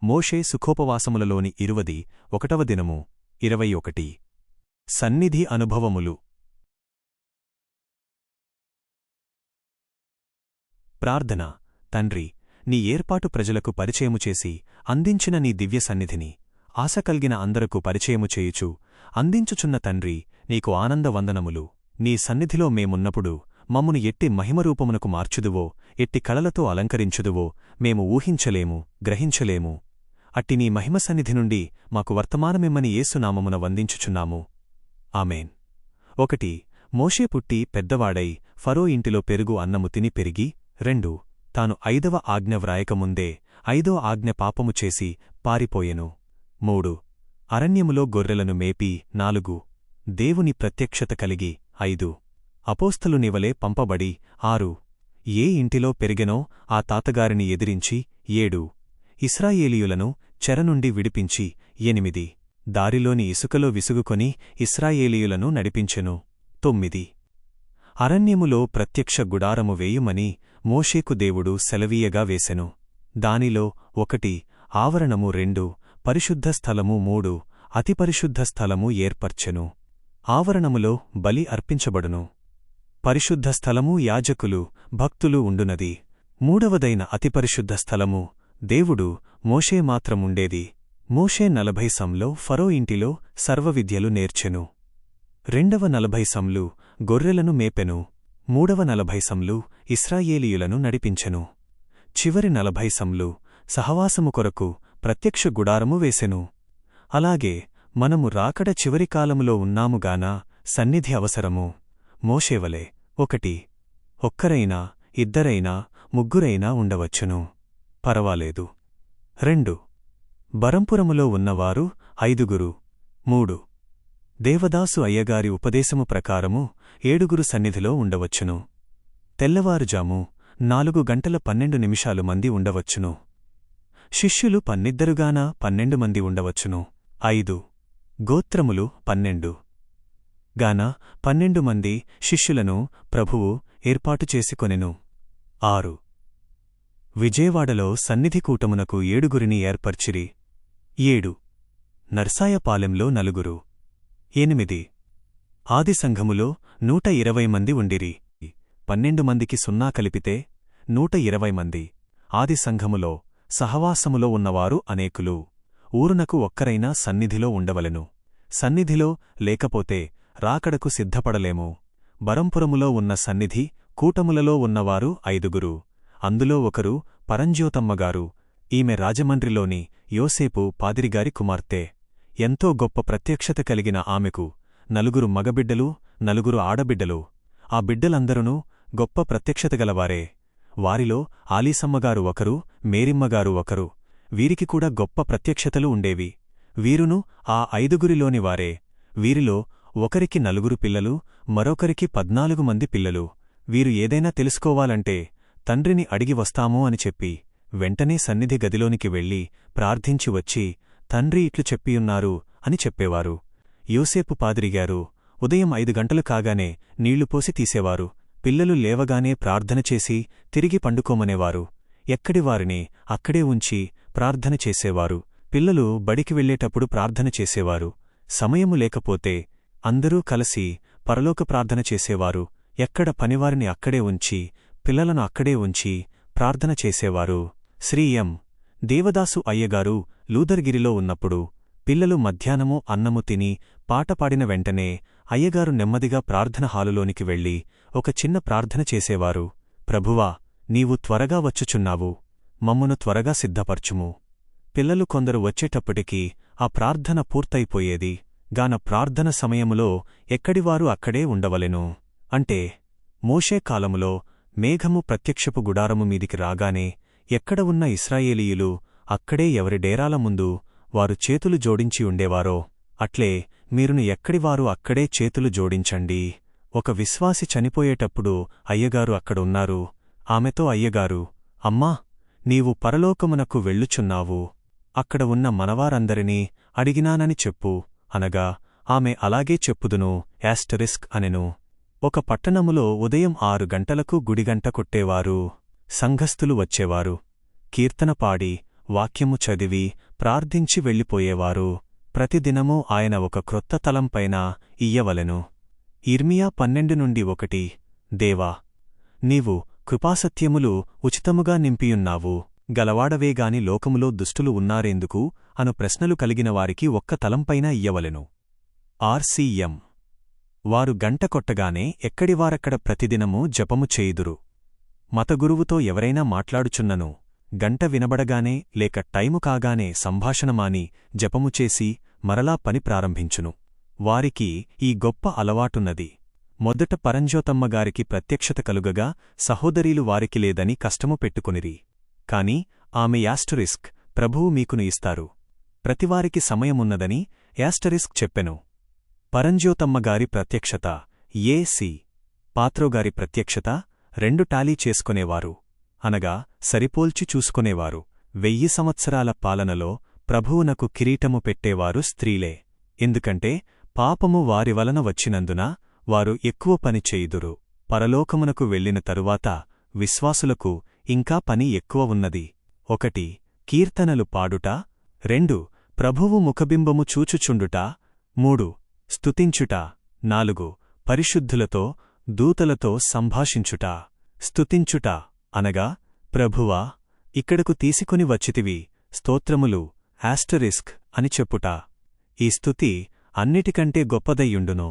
మోషే సుఖోపవాసములలోని 21వ దినము 21 సన్నిధి అనుభవములు. ప్రార్థన. తండ్రి, నీ ఏర్పాటు ప్రజలకు పరిచయము చేసి అందించిన నీ దివ్య సన్నిధిని ఆశ కల్గిన అందరకు పరిచయము చేయుచు అందించుచున్న తండ్రి, నీకు ఆనందవందనములు. నీ సన్నిధిలో మేమున్నప్పుడు మమ్మును ఎట్టి మహిమరూపమునకు మార్చుదువో, ఎట్టి కళలతో అలంకరించుదువో మేము ఊహించలేము, గ్రహించలేము. అట్టి నీ మహిమ సన్నిధి నుండి మాకు వర్తమానమిమ్మని యేసునామమున వందించుచున్నాము. ఆమేన్. 1 మోషే పుట్టి పెద్దవాడై ఫరో ఇంటిలో పెరుగు అన్నము తిని పెరిగి. 2 తాను 5వ ఆజ్ఞ వ్రాయకముందే 5వ ఆజ్ఞ పాపము చేసి పారిపోయెను. 3 అరణ్యములో గొర్రెలను మేపి. 4 దేవుని ప్రత్యక్షత కలిగి. 5 అపోస్తలునివలే పంపబడి. 6 ఏ ఇంటిలో పెరిగెనో ఆ తాతగారిని ఎదిరించి. 7 ఇశ్రాయేలీయులను చెరనుండి విడిపించి. 8 దారిలోని ఇసుకలో విసుగుకొని ఇశ్రాయేలీయులను నడిపించెను. 9 అరణ్యములో ప్రత్యక్ష గుడారము వేయుమని మోషేకు దేవుడు సెలవీయగా వేసెను. దానిలో 1 ఆవరణము. 2 పరిశుద్ధ స్థలము. 3 అతిపరిశుద్ధ స్థలము ఏర్పర్చెను. ఆవరణములో బలి అర్పించబడును. పరిశుద్ధ స్థలము యాజకులు, భక్తులు ఉండునది. 3వదైన అతిపరిశుద్ధ స్థలము దేవుడు, మోషే మాత్రముండేది. మోషే 40 సంలో ఫరో ఇంటిలో సర్వవిద్యలు నేర్చెను. 2వ 40 సంలు గొర్రెలను మేపెను. 3వ 40 సంలు ఇశ్రాయేలీయులను నడిపించెను. చివరి 40 సంలు సహవాసము కొరకు ప్రత్యక్ష గుడారము వేసెను. అలాగే మనము రాకడ చివరి కాలములో ఉన్నాముగాన సన్నిధి అవసరము. మోషేవలే 1 ఒక్కరైనా, 2 ముగ్గురైనా ఉండవచ్చును, పరవాలేదు. 2 బరంపురములో ఉన్నవారు 5. 3 దేవదాసు అయ్యగారి ఉపదేశము ప్రకారము 7 సన్నిధిలో ఉండవచ్చును. తెల్లవారుజాము 4 గంటల 12 నిమిషాలు మంది ఉండవచ్చును. శిష్యులు 12 12 మంది ఉండవచ్చును. 5 గోత్రములు 12 గాన 12 మంది శిష్యులను ప్రభువు ఏర్పాటు చేసుకొనెను. 6 విజయవాడలో సన్నిధి కూటమునకు 7 ఏర్పర్చిరి. 7 నర్సాయపాలెంలో 4. 8 ఆది సంఘములో 120 మంది ఉండిరి. 12 మందికి 0 కలిపితే 120 మంది. ఆది సంఘములో సహవాసములో ఉన్నవారు అనేకులు. ఊరునకు ఒక్కరైనా సన్నిధిలో ఉండవలెను. సన్నిధిలో లేకపోతే రాకడకు సిద్ధపడలేము. బరంపురములో ఉన్న సన్నిధి కూటములలో ఉన్నవారు 5. అందులో ఒకరు పరంజ్యోతమ్మగారు. ఈమె రాజమండ్రిలోని యోసేపు పాదిరిగారి కుమార్తె. ఎంతో గొప్ప ప్రత్యక్షత కలిగిన ఆమెకు 4 మగబిడ్డలు, 4 ఆడబిడ్డలు. ఆ బిడ్డలందరూ గొప్ప ప్రత్యక్షతగలవారే. వారిలో ఆలీసమ్మగారు 1, మేరిమ్మగారు 1. వీరికి కూడా గొప్ప ప్రత్యక్షతలు ఉండేవి. వీరును ఆ 5 వారే. వీరిలో ఒకరికి 4 పిల్లలు, మరొకరికి 14 మంది పిల్లలు. వీరు ఏదైనా తెలుసుకోవాలంటే తండ్రిని అడిగి వస్తాము అని చెప్పి వెంటనే సన్నిధి గదిలోనికి వెళ్లి ప్రార్థించి వచ్చి తండ్రి ఇట్లు చెప్పియున్నారు అని చెప్పేవారు. యోసేపు పాదిరిగారు ఉదయం 5 గంటలు కాగానే నీళ్లు పోసి తీసేవారు. పిల్లలు లేవగానే ప్రార్థన చేసి తిరిగి పండుకోమనేవారు. ఎక్కడివారిని అక్కడే ఉంచి ప్రార్థన చేసేవారు. పిల్లలు బడికి వెళ్లేటప్పుడు ప్రార్థన చేసేవారు. సమయము లేకపోతే అందరూ కలిసి పరలోక ప్రార్థన చేసేవారు. ఎక్కడ పనివారిని అక్కడే ఉంచి, పిల్లలను అక్కడే ఉంచి ప్రార్థన చేసేవారు. శ్రీ ఎం. దేవదాసు అయ్యగారు లూదర్గిరిలో ఉన్నప్పుడు పిల్లలు మధ్యాహ్నము అన్నము తిని పాట పాడిన వెంటనే అయ్యగారు నెమ్మదిగా ప్రార్థన హాలులోనికి వెళ్లి ఒక చిన్న ప్రార్థన చేసేవారు. ప్రభువా, నీవు త్వరగా వచ్చుచున్నావు, మమ్మును త్వరగా సిద్ధపర్చుము. పిల్లలు కొందరు వచ్చేటప్పటికి ఆ ప్రార్థన పూర్తయిపోయేది. గాన ప్రార్థన సమయములో ఎక్కడివారు అక్కడే ఉండవలెను. అంటే మోషే కాలములో మేఘము ప్రత్యక్షపు గుడారము మీదికి రాగానే ఎక్కడ ఉన్న ఇశ్రాయేలీయులు అక్కడే ఎవరి డేరాల ముందు వారు చేతులు జోడించి ఉండేవారో అట్లే మీరును ఎక్కడివారు అక్కడే చేతులు జోడించండి. ఒక విశ్వాసి చనిపోయేటప్పుడు అయ్యగారు అక్కడున్నారు. ఆమెతో అయ్యగారు, అమ్మా, నీవు పరలోకమునకు వెళ్ళుచున్నావు, అక్కడ ఉన్న మనవారందరినీ అడిగినానని చెప్పు అనగా ఆమె అలాగే చెప్పుదును అనెను. ఒక పట్టణములో ఉదయం 6 గంటలకు గుడిగంట కొట్టేవారు. సంఘస్థులు వచ్చేవారు. కీర్తన పాడి వాక్యము చదివి ప్రార్థించి వెళ్ళిపోయేవారు. ప్రతిదినమూ ఆయన ఒక క్రొత్త తలంపైన ఇయ్యవలెను. ఇర్మియా 12:1 దేవా, నీవు కృపాసత్యములు ఉచితముగా నింపియున్నావు. గలవాడవేగాని లోకములో దుష్టులు ఉన్నారెందుకు అను ప్రశ్నలు కలిగిన వారికి ఒక్క తలంపైన ఇయ్యవలెను. ఆర్సీఎం వారు గంట కొట్టగానే ఎక్కడివారక్కడ ప్రతిదినమూ జపము చేయుదురు. మతగురువుతో ఎవరైనా మాట్లాడుచున్నను గంట వినబడగానే లేక టైము కాగానే సంభాషణమాని జపము చేసి మరలా పని ప్రారంభించును. వారికి ఈ గొప్ప అలవాటున్నది. మొదట పరంజ్యోతమ్మగారికి ప్రత్యక్షత కలుగగా సహోదరీలు వారికి లేదని కష్టము పెట్టుకొనిరి. కాని ఆమె యాస్టరిస్క్ ప్రభువు మీకును ఇస్తారు. ప్రతివారికి సమయమున్నదని యాస్టరిస్క్ చెప్పెను. పరంజ్యోతమ్మగారి ప్రత్యక్షత ఏ.సి. పాత్రోగారి ప్రత్యక్షత 2 టాలీ చేసుకునేవారు, అనగా సరిపోల్చి చూసుకునేవారు. 1000 సంవత్సరాల పాలనలో ప్రభువునకు కిరీటము పెట్టేవారు స్త్రీలే. ఎందుకంటే పాపము వారివలన వచ్చినందున వారు ఎక్కువ పని చేయుదురు. పరలోకమునకు వెళ్లిన తరువాత విశ్వాసులకు ఇంకా పని ఎక్కువ ఉన్నది. 1 కీర్తనలు పాడుట, 2 ప్రభువు ముఖబింబము చూచుచుండుట, 3 స్తుతించుట, 4 పరిశుద్ధులతో దూతలతో సంభాషించుట. స్తుతించుట అనగా ప్రభువా, ఇక్కడకు తీసుకుని వచ్చితివి, స్తోత్రములు ఆస్టరిస్క్ అని చెప్పుట. ఈ స్తుతి అన్నిటికంటే గొప్పదయ్యుండును.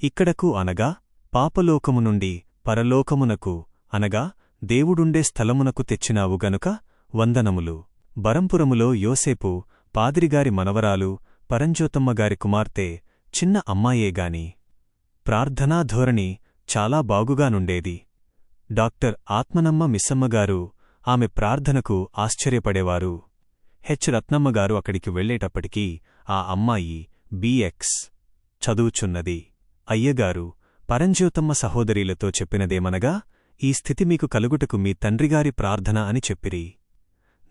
ఇక్కడకు అనగా పాపలోకము నుండి పరలోకమునకు అనగా దేవుడుండే స్థలమునకు తెచ్చినావు గనుక వందనములు. బరంపురములో యోసేపు పాదిరిగారి మనవరాలు పరంజ్యోతమ్మగారి కుమార్తె చిన్న అమ్మాయేగాని ప్రార్థనా ధోరణి చాలా బాగుగానుండేది. డాక్టర్ ఆత్మనమ్మ మిస్సమ్మగారు ఆమె ప్రార్థనకు ఆశ్చర్యపడేవారు. రత్నమ్మగారు అక్కడికి వెళ్లేటప్పటికీ ఆ అమ్మాయి B.Ex చదువుచున్నది. అయ్యగారు పరంజ్యోతమ్మ సహోదరీలతో చెప్పినదేమనగా, ఈ స్థితి మీకు కలుగుటకు మీ తండ్రిగారి ప్రార్థన అని చెప్పిరి.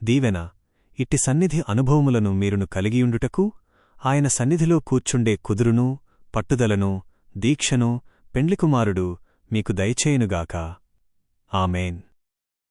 దీవెన ఇట్టి సన్నిధి అనుభవములను మీరును కలిగియుండుటకు ఆయన సన్నిధిలో కూర్చుండే కుదురును, పట్టుదలను, దీక్షను పెండ్లికుమారుడు మీకు దయచేయునుగాక. ఆమేన్.